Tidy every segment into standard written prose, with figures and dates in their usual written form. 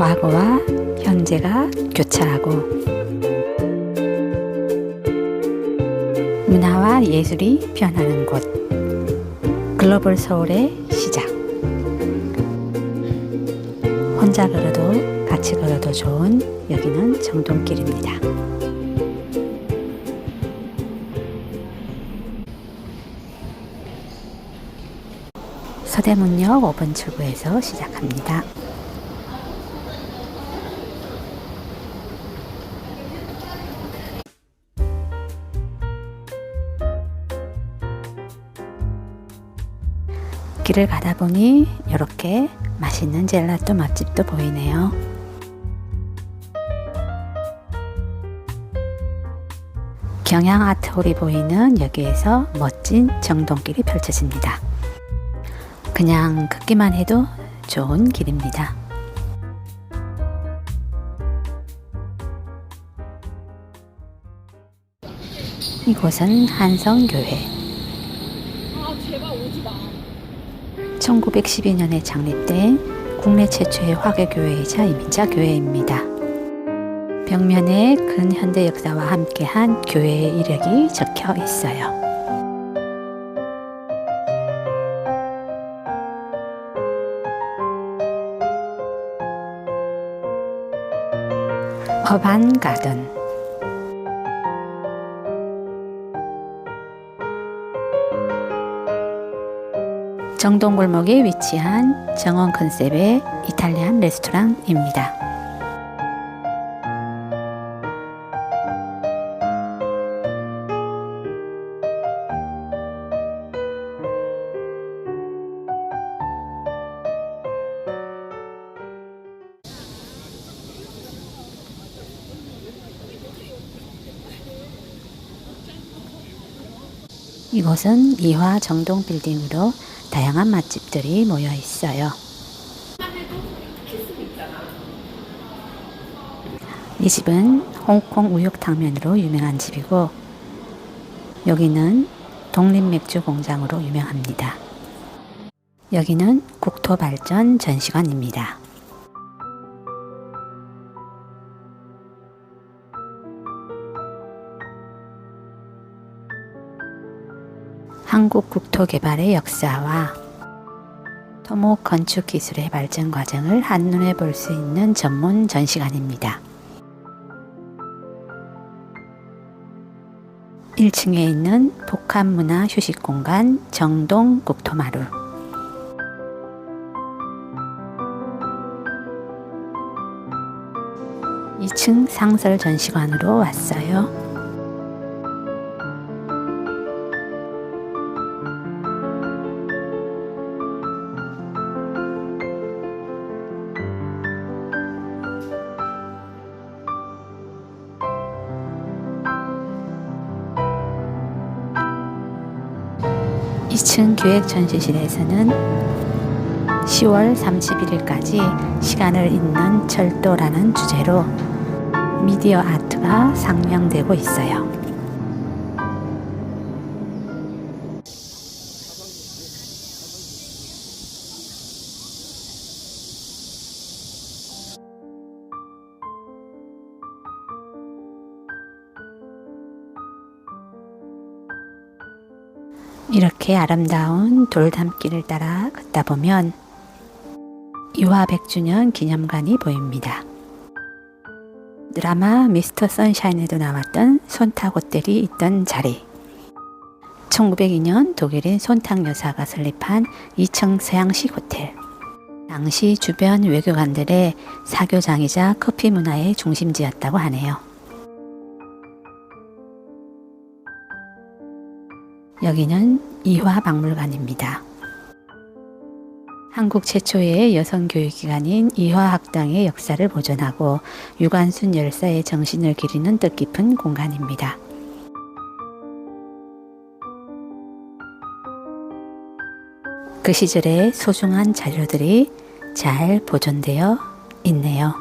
과거와 현재가 교차하고 문화와 예술이 변하는 곳, 글로벌 서울의 시작. 혼자 걸어도 같이 걸어도 좋은 여기는 정동길입니다. 서대문역 5번 출구에서 시작합니다. 길을 가다 보니 이렇게 맛있는 젤라또 맛집도 보이네요. 경양 아트홀이 보이는 여기에서 멋진 정동길이 펼쳐집니다. 그냥 걷기만 해도 좋은 길입니다. 이곳은 한성교회. 1912년에 창립된 국내 최초의 화개교회이자 이민자교회입니다. 벽면에 근현대 역사와 함께한 교회의 이력이 적혀 있어요. 어반가든. 정동골목에 위치한 정원 컨셉의 이탈리안 레스토랑입니다. 이곳은 이화 정동 빌딩으로 다양한 맛집들이 모여 있어요. 이 집은 홍콩 우육탕면으로 유명한 집이고 여기는 독립맥주공장으로 유명합니다. 여기는 국토발전 전시관입니다. 한국 국토개발의 역사와 토목 건축 기술의 발전 과정을 한눈에 볼 수 있는 전문 전시관입니다. 1층에 있는 복합문화 휴식공간 정동 국토마루. 이 2층 상설 전시관으로 왔어요. 이 2층 기획전시실에서는 10월 31일까지 시간을 잇는 철도라는 주제로 미디어 아트가 상영되고 있어요. 이렇게 아름다운 돌담길을 따라 걷다 보면 이화 100주년 기념관이 보입니다. 드라마 미스터 선샤인에도 나왔던 손탁 호텔이 있던 자리. 1902년 독일인 손탁 여사가 설립한 2층 서양식 호텔. 당시 주변 외교관들의 사교장이자 커피 문화의 중심지였다고 하네요. 여기는 이화박물관입니다. 한국 최초의 여성교육기관인 이화학당의 역사를 보존하고 유관순 열사의 정신을 기리는 뜻깊은 공간입니다. 그 시절의 소중한 자료들이 잘 보존되어 있네요.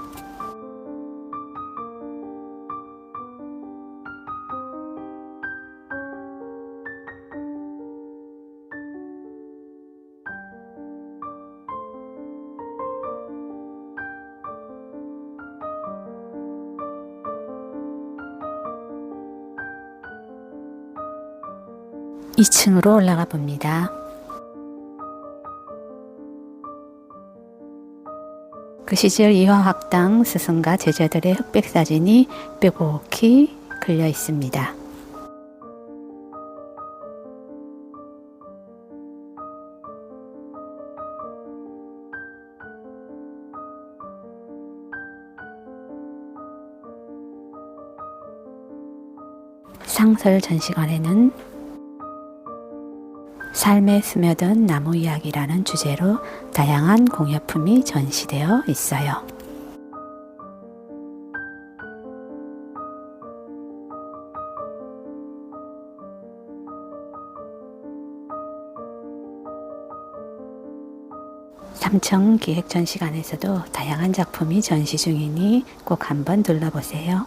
2층으로 올라가 봅니다. 그 시절 이화학당 스승과 제자들의 흑백 사진이 빼곡히 걸려 있습니다. 상설 전시관에는 삶에 스며든 나무 이야기라는 주제로 다양한 공예품이 전시되어 있어요. 삼청 기획전시관에서도 다양한 작품이 전시 중이니 꼭 한번 둘러보세요.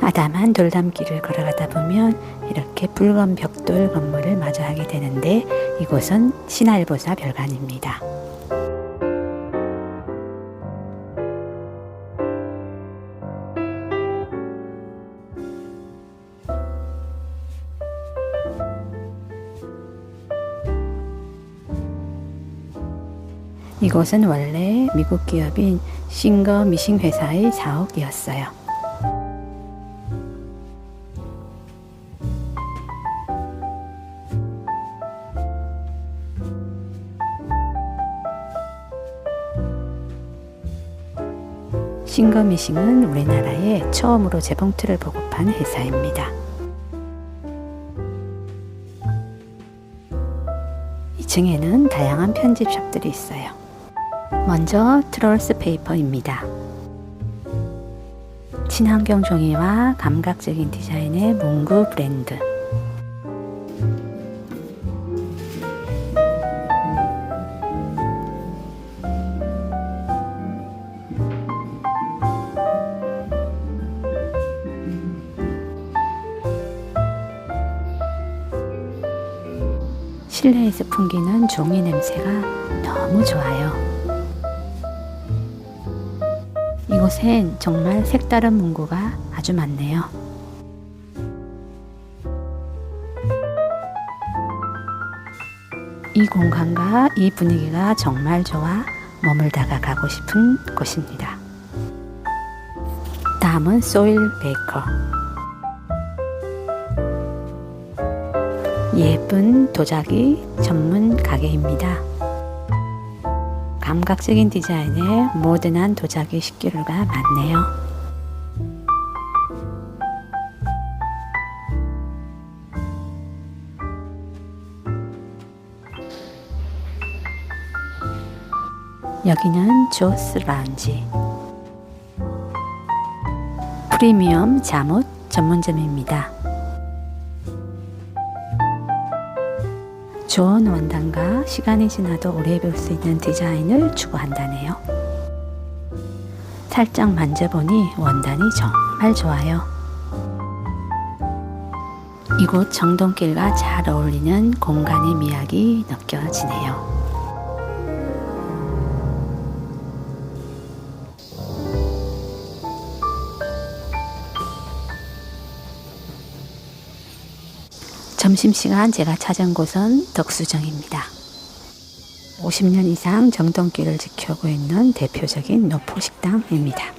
아담한 돌담길을 걸어가다 보면 이렇게 붉은 벽돌 건물을 마주하게 되는데 이곳은 신할보사 별관입니다. 이곳은 원래 미국 기업인 싱거 미싱 회사의 사옥이었어요. 싱거 미싱은 우리나라에 처음으로 재봉틀을 보급한 회사입니다. 2층에는 다양한 편집샵들이 있어요. 먼저 트롤스 페이퍼입니다. 친환경 종이와 감각적인 디자인의 문구 브랜드. 실내에서 풍기는 종이 냄새가 너무 좋아요. 이곳엔 정말 색다른 문구가 아주 많네요. 이 공간과 이 분위기가 정말 좋아 머물다가 가고 싶은 곳입니다. 다음은 소일 베이커. 예쁜 도자기 전문 가게입니다. 감각적인 디자인에 모던한 도자기 식기류가 많네요. 여기는 조스 라운지. 프리미엄 잠옷 전문점입니다. 좋은 원단과 시간이 지나도 오래 입을 수 있는 디자인을 추구한다네요. 살짝 만져보니 원단이 정말 좋아요. 이곳 정동길과 잘 어울리는 공간의 미학이 느껴지네요. 점심시간 제가 찾은 곳은 덕수정입니다. 50년 이상 정동길을 지켜오고 있는 대표적인 노포식당입니다.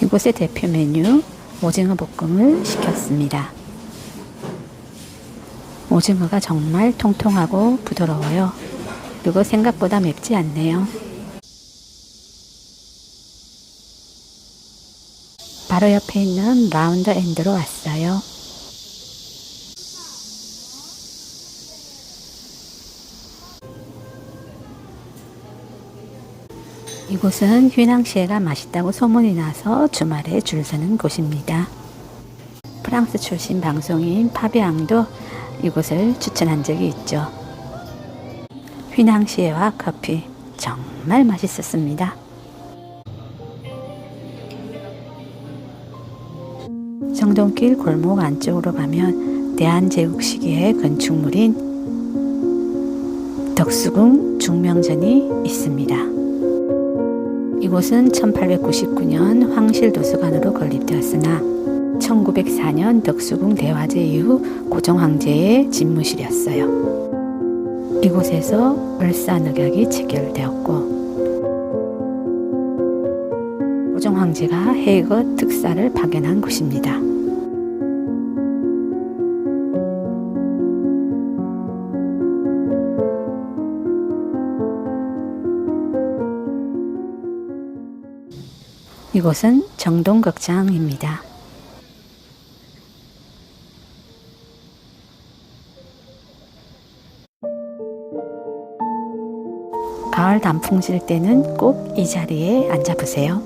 이곳의 대표 메뉴 오징어 볶음을 시켰습니다. 오징어가 정말 통통하고 부드러워요. 그리고 생각보다 맵지 않네요. 바로 옆에 있는 라운드 엔드로 왔어요. 이곳은 휘낭시에가 맛있다고 소문이 나서 주말에 줄 서는 곳입니다. 프랑스 출신 방송인 파비앙도 이곳을 추천한 적이 있죠. 휘낭시에와 커피 정말 맛있었습니다. 정동길 골목 안쪽으로 가면 대한제국시기의 건축물인 덕수궁 중명전이 있습니다. 이곳은 1899년 황실도서관으로 건립되었으나 1904년 덕수궁 대화제 이후 고종황제의 집무실이었어요. 이곳에서 을사늑약이 체결되었고 고종황제가 해거 특사를 파견한 곳입니다. 이곳은 정동극장입니다. 가을 단풍 질 때는 꼭 이 자리에 앉아보세요.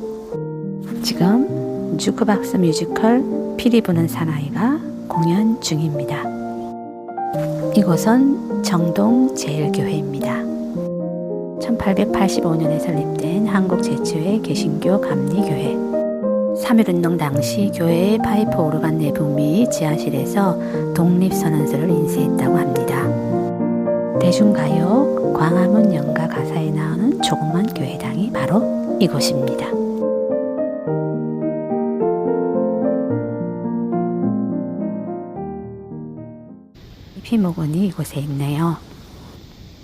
지금 주크박스 뮤지컬 피리 부는 사나이가 공연 중입니다. 이곳은 정동제일교회입니다. 1885년에 설립된 한국 최초의 개신교 감리교회. 3.1운동 당시 교회의 파이프 오르간 내부 및 지하실에서 독립선언서를 인쇄했다고 합니다. 대중가요 광화문 연가 가사에 나오는 조그만 교회당이 바로 이곳입니다. 피목원이 이곳에 있네요.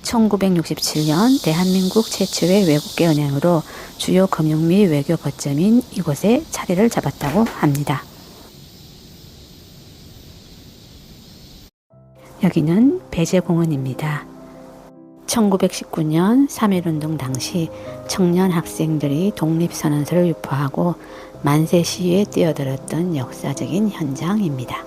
1967년 대한민국 최초의 외국계 은행으로 주요 금융 및 외교 거점인 이곳에 자리를 잡았다고 합니다. 여기는 배제공원입니다. 1919년 3.1운동 당시 청년 학생들이 독립선언서를 유포하고 만세 시위에 뛰어들었던 역사적인 현장입니다.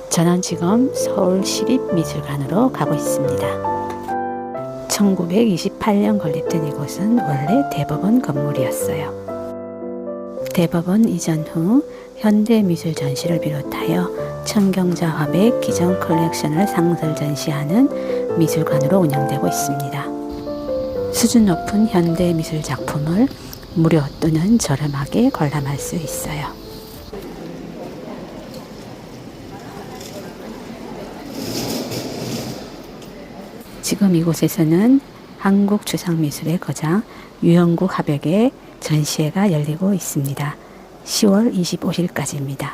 저는 지금 서울시립미술관으로 가고 있습니다. 1928년 건립된 이곳은 원래 대법원 건물이었어요. 대법원 이전 후 현대미술 전시를 비롯하여 청경자 화백 기존 컬렉션을 상설 전시하는 미술관으로 운영되고 있습니다. 수준 높은 현대미술 작품을 무료 또는 저렴하게 관람할 수 있어요. 지금 이곳에서는 한국 추상미술의 거장 유영국 화백의 전시회가 열리고 있습니다. 10월 25일까지입니다.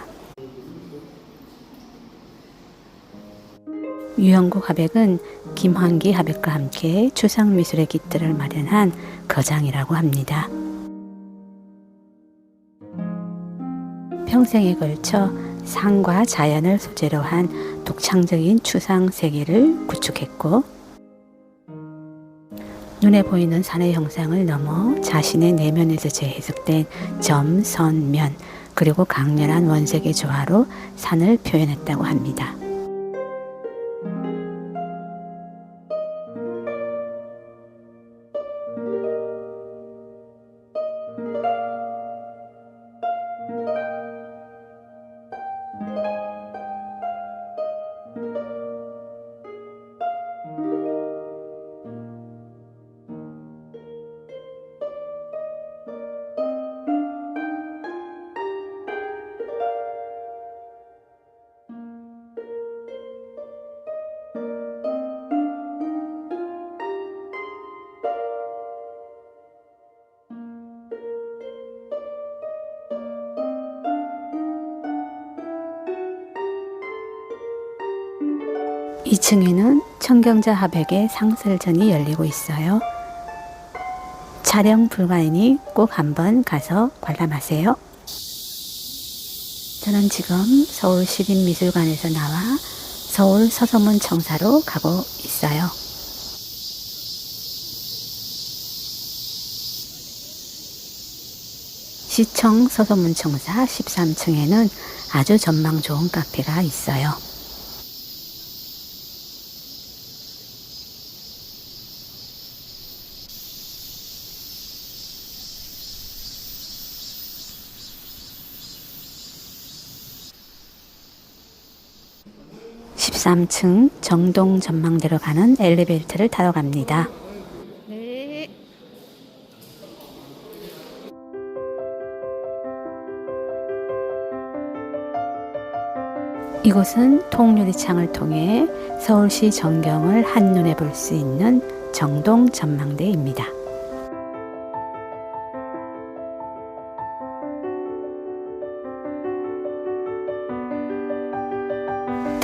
유영국 화백은 김환기 화백과 함께 추상미술의 깃들을 마련한 거장이라고 합니다. 평생에 걸쳐 산과 자연을 소재로 한 독창적인 추상 세계를 구축했고 눈에 보이는 산의 형상을 넘어 자신의 내면에서 재해석된 점, 선, 면, 그리고 강렬한 원색의 조화로 산을 표현했다고 합니다. 이 층에는 청경자 화백의 상설전이 열리고 있어요. 촬영 불가이니 꼭 한번 가서 관람하세요. 저는 지금 서울시립미술관에서 나와 서울 서소문 청사로 가고 있어요. 시청 서소문 청사 13층에는 아주 전망 좋은 카페가 있어요. 13층 정동 전망대로 가는 엘리베이터를 타러 갑니다. 네. 이곳은 통유리창을 통해 서울시 전경을 한눈에 볼 수 있는 정동 전망대입니다.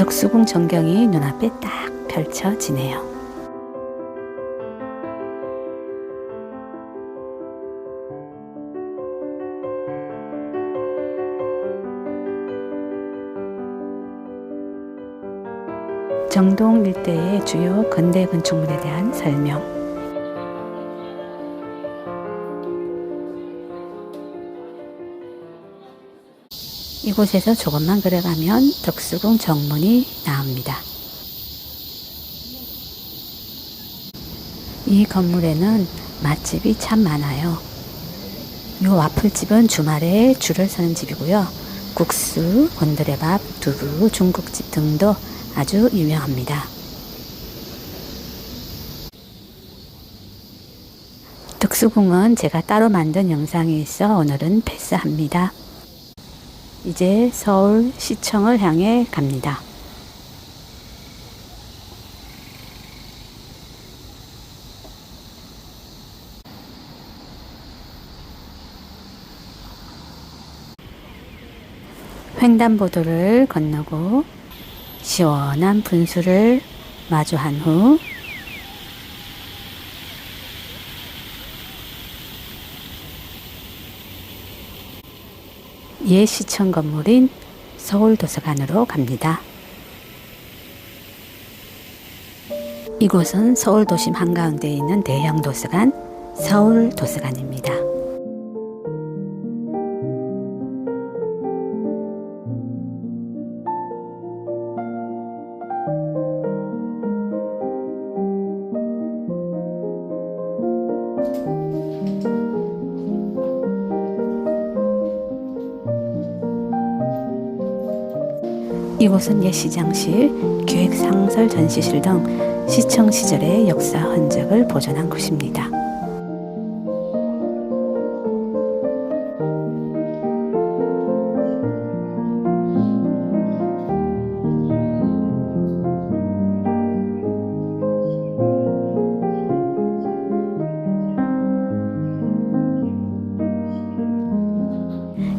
덕수궁 전경이 눈앞에 딱 펼쳐지네요. 정동 일대의 주요 근대 건축물에 대한 설명. 이곳에서 조금만 걸어가면 덕수궁 정문이 나옵니다. 이 건물에는 맛집이 참 많아요. 이 와플집은 주말에 줄을 서는 집이고요. 국수, 곤드레밥, 두부, 중국집 등도 아주 유명합니다. 덕수궁은 제가 따로 만든 영상이 있어 오늘은 패스합니다. 이제 서울시청을 향해 갑니다. 횡단보도를 건너고 시원한 분수를 마주한 후 옛 시청 건물인 서울도서관으로 갑니다. 이곳은 서울 도심 한가운데에 있는 대형 도서관 서울도서관입니다. 이곳은 옛 시장실, 기획상설 전시실 등 시청 시절의 역사 흔적을 보존한 곳입니다.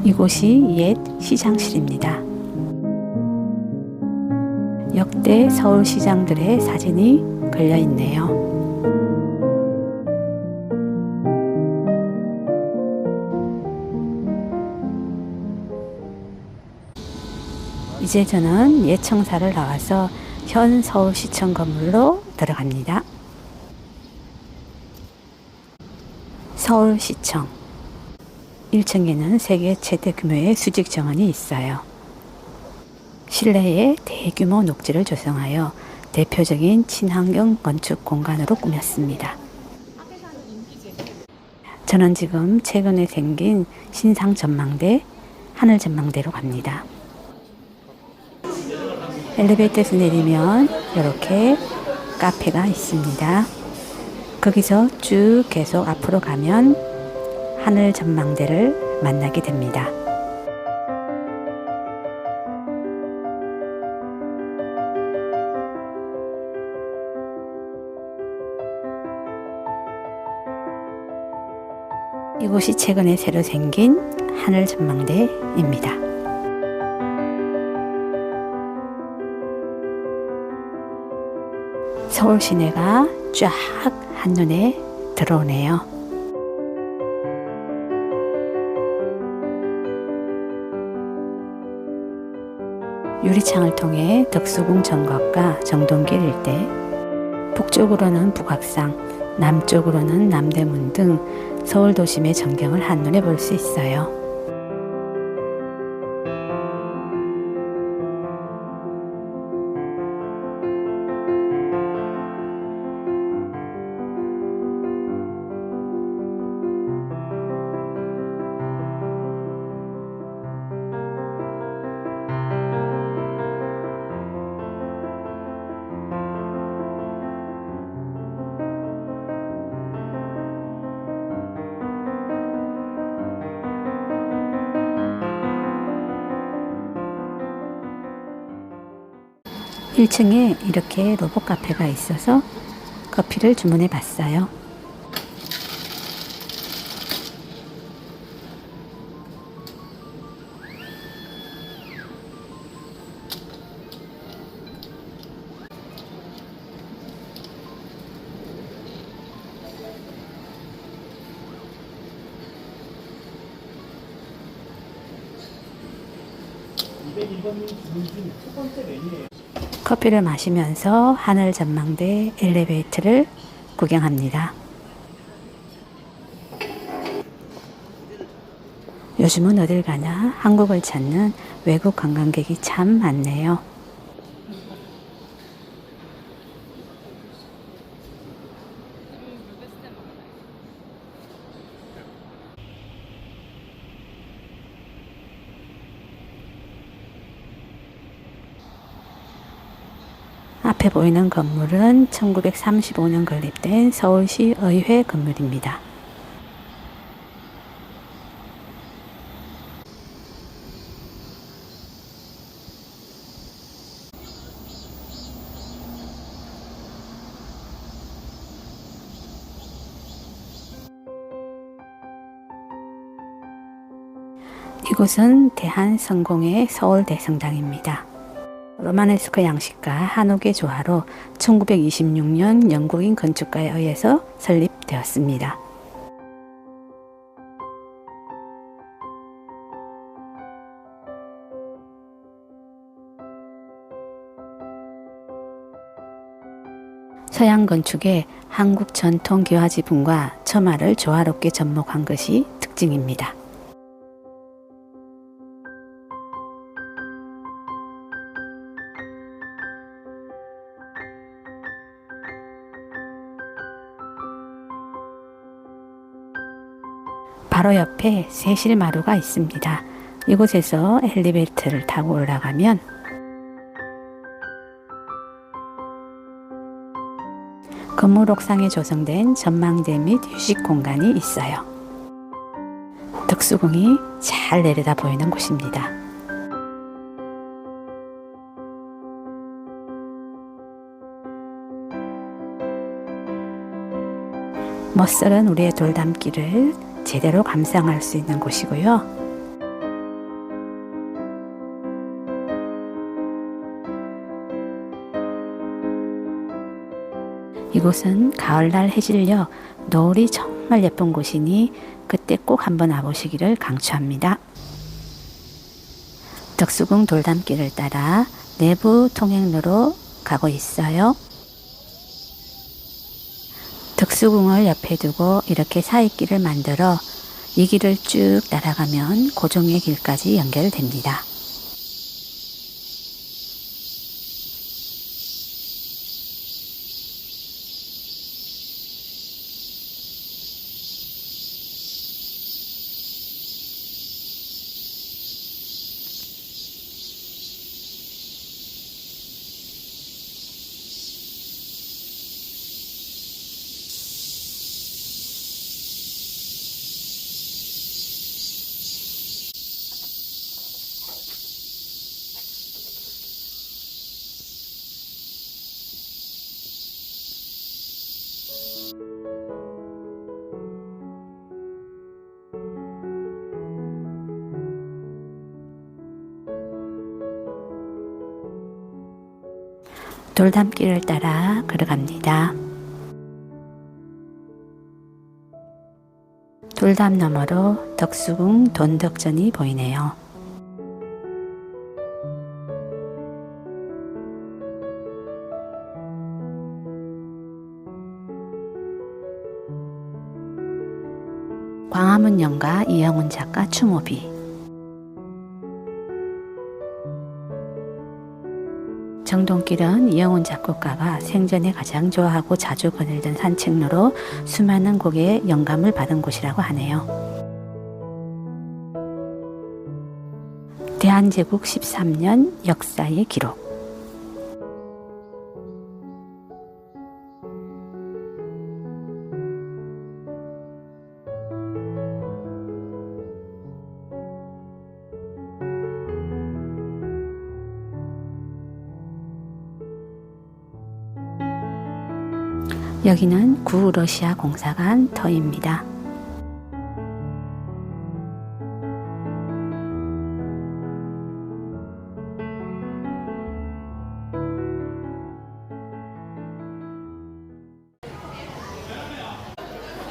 이곳이 옛 시장실입니다. 역대 서울시장들의 사진이 걸려 있네요. 이제 저는 옛 청사를 나와서 현 서울시청 건물로 들어갑니다. 서울시청 1층에는 세계 최대 규모의 수직 정원이 있어요. 실내에 대규모 녹지를 조성하여 대표적인 친환경 건축 공간으로 꾸몄습니다. 저는 지금 최근에 생긴 신상 전망대, 하늘 전망대로 갑니다. 엘리베이터에서 내리면 이렇게 카페가 있습니다. 거기서 쭉 계속 앞으로 가면 하늘 전망대를 만나게 됩니다. 이곳이 최근에 새로 생긴 하늘 전망대입니다. 서울 시내가 쫙 한눈에 들어오네요. 유리창을 통해 덕수궁 정각과 정동길 일대, 북쪽으로는 북악산, 남쪽으로는 남대문 등 서울 도심의 전경을 한눈에 볼 수 있어요. 1층에 이렇게 로봇 카페가 있어서 커피를 주문해 봤어요. 커피를 마시면서 하늘 전망대 엘리베이터를 구경합니다. 요즘은 어딜 가나 한국을 찾는 외국 관광객이 참 많네요. 앞에 보이는 건물은 1935년 건립된 서울시 의회 건물입니다. 이곳은 대한성공회 서울대성당입니다. 로마네스크 양식과 한옥의 조화로 1926년 영국인 건축가에 의해서 설립되었습니다. 서양 건축의 한국 전통 기와 지붕과 처마를 조화롭게 접목한 것이 특징입니다. 바로 옆에 세실마루가 있습니다. 이곳에서 엘리베이터를 타고 올라가면 건물 옥상에 조성된 전망대 및 휴식 공간이 있어요. 덕수궁이 잘 내려다 보이는 곳입니다. 멋스런 우리의 돌담길을 제대로 감상할 수 있는 곳이고요. 이곳은 가을날 해질녘 노을이 정말 예쁜 곳이니 그때 꼭 한번 와보시기를 강추합니다. 덕수궁 돌담길을 따라 내부 통행로로 가고 있어요. 덕수궁을 옆에 두고 이렇게 사이길을 만들어 이 길을 쭉 따라가면 고종의 길까지 연결됩니다. 돌담길을 따라 걸어갑니다. 돌담 너머로 덕수궁 돈덕전이 보이네요. 광화문 영가 이영훈 작가 추모비. 정동길은 이영훈 작곡가가 생전에 가장 좋아하고 자주 거닐던 산책로로 수많은 곡의 영감을 받은 곳이라고 하네요. 대한제국 13년 역사의 기록. 여기는 구러시아 공사관 터입니다.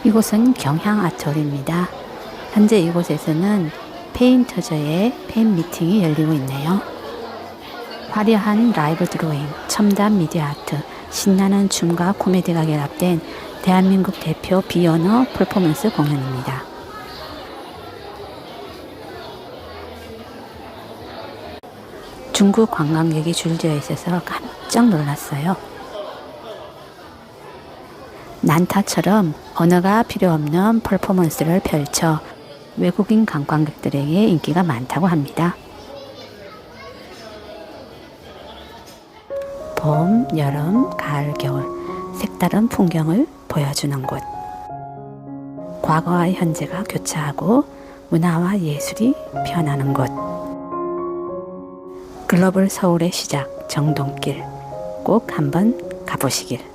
이곳은 경향아트홀입니다. 현재 이곳에서는 페인터저의 팬 미팅이 열리고 있네요. 화려한 라이브 드로잉, 첨단 미디어 아트, 신나는 춤과 코미디가 결합된 대한민국 대표 비언어 퍼포먼스 공연입니다. 중국 관광객이 줄지어 있어서 깜짝 놀랐어요. 난타처럼 언어가 필요 없는 퍼포먼스를 펼쳐 외국인 관광객들에게 인기가 많다고 합니다. 봄, 여름, 가을, 겨울 색다른 풍경을 보여주는 곳. 과거와 현재가 교차하고 문화와 예술이 변하는 곳. 글로벌 서울의 시작 정동길 꼭 한번 가보시길.